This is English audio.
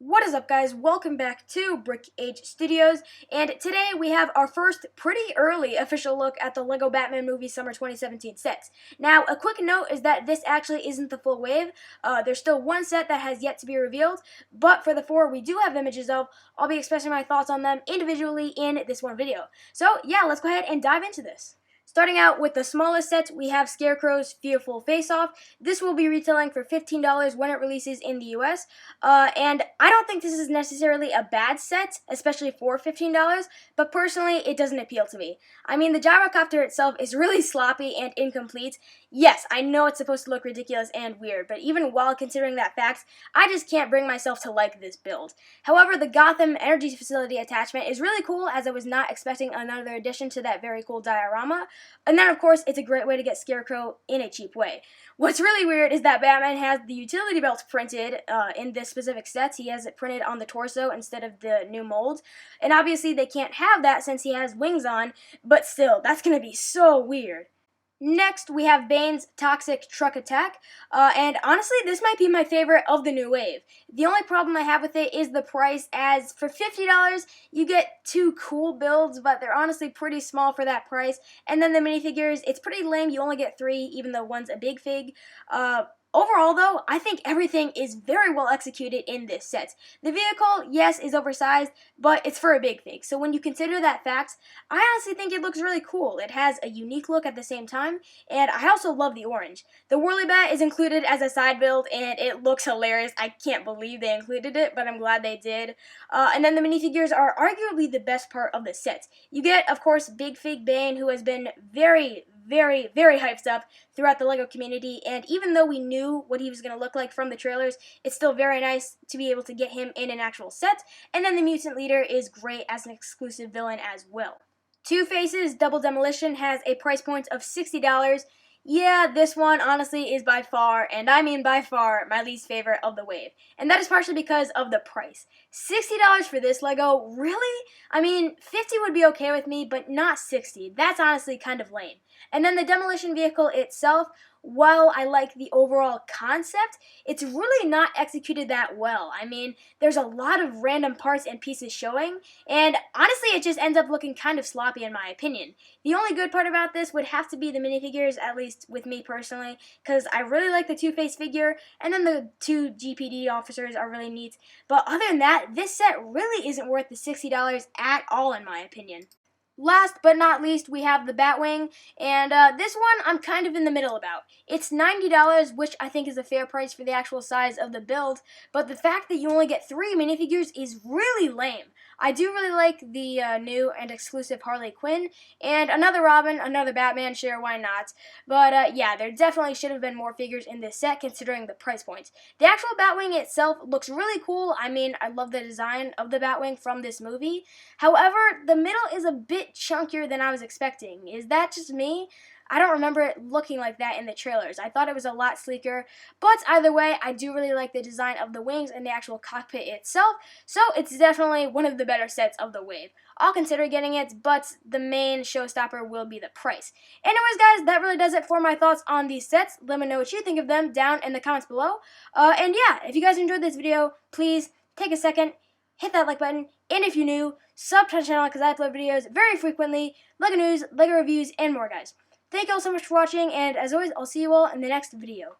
What is up, guys? Welcome back to Brick Age Studios, and today we have our first pretty early official look at the LEGO Batman movie Summer 2017 sets. Now, a quick note is that this actually isn't the full wave. There's still one set that has yet to be revealed, but for the four we do have images of, I'll be expressing my thoughts on them individually in this one video. So, yeah, let's go ahead and dive into this. Starting out with the smallest set, we have Scarecrow's Fearful Face-Off. This will be retailing for $15 when it releases in the US. And I don't think this is necessarily a bad set, especially for $15, but personally, it doesn't appeal to me. I mean, the gyrocopter itself is really sloppy and incomplete. Yes, I know it's supposed to look ridiculous and weird, but even while considering that fact, I just can't bring myself to like this build. However, the Gotham Energy Facility attachment is really cool, as I was not expecting another addition to that very cool diorama. And then, of course, it's a great way to get Scarecrow in a cheap way. What's really weird is that Batman has the utility belt printed in this specific set. He has it printed on the torso instead of the new mold. And obviously they can't have that since he has wings on, but still, that's going to be so weird. Next, we have Bane's Toxic Truck Attack, and honestly, this might be my favorite of the new wave. The only problem I have with it is the price, as for $50, you get two cool builds, but they're honestly pretty small for that price. And then the minifigures, it's pretty lame. You only get 3, even though one's a big fig. Overall, though, I think everything is very well executed in this set. The vehicle, yes, is oversized, but it's for a big fig. So when you consider that fact, I honestly think it looks really cool. It has a unique look at the same time, and I also love the orange. The Whirly Bat is included as a side build, and it looks hilarious. I can't believe they included it, but I'm glad they did. And then the minifigures are arguably the best part of the set. You get, of course, Big Fig Bane, who has been very hyped up throughout the LEGO community, and even though we knew what he was going to look like from the trailers, it's still very nice to be able to get him in an actual set. And then the Mutant Leader is great as an exclusive villain as well. Two-Face's Double Demolition has a price point of $60. Yeah, this one honestly is by far, and I mean by far, my least favorite of the wave. And that is partially because of the price. $60 for this LEGO? Really? I mean, $50 would be okay with me, but not $60. That's honestly kind of lame. And then the Demolition vehicle itself, while I like the overall concept, it's really not executed that well. I mean, there's a lot of random parts and pieces showing, and honestly, it just ends up looking kind of sloppy in my opinion. The only good part about this would have to be the minifigures, at least with me personally, because I really like the Two-Face figure, and then the two GPD officers are really neat. But other than that, this set really isn't worth the $60 at all in my opinion. Last but not least, we have the Batwing, and this one I'm kind of in the middle about. It's $90, which I think is a fair price for the actual size of the build, but the fact that you only get 3 minifigures is really lame. I do really like the new and exclusive Harley Quinn, and another Robin, another Batman, sure, why not? But yeah, there definitely should have been more figures in this set considering the price point. The actual Batwing itself looks really cool. I mean, I love the design of the Batwing from this movie. However, the middle is a bit chunkier than I was expecting. Is that just me? I don't remember it looking like that in the trailers. I thought it was a lot sleeker, but either way, I do really like the design of the wings and the actual cockpit itself, so it's definitely one of the better sets of the wave. I'll consider getting it, but the main showstopper will be the price. Anyways, guys, that really does it for my thoughts on these sets. Let me know what you think of them down in the comments below. And yeah, if you guys enjoyed this video, please take a second, hit that like button, and if you're new, sub to the channel because I upload videos very frequently, LEGO news, LEGO reviews, and more, guys. Thank you all so much for watching, and as always, I'll see you all in the next video.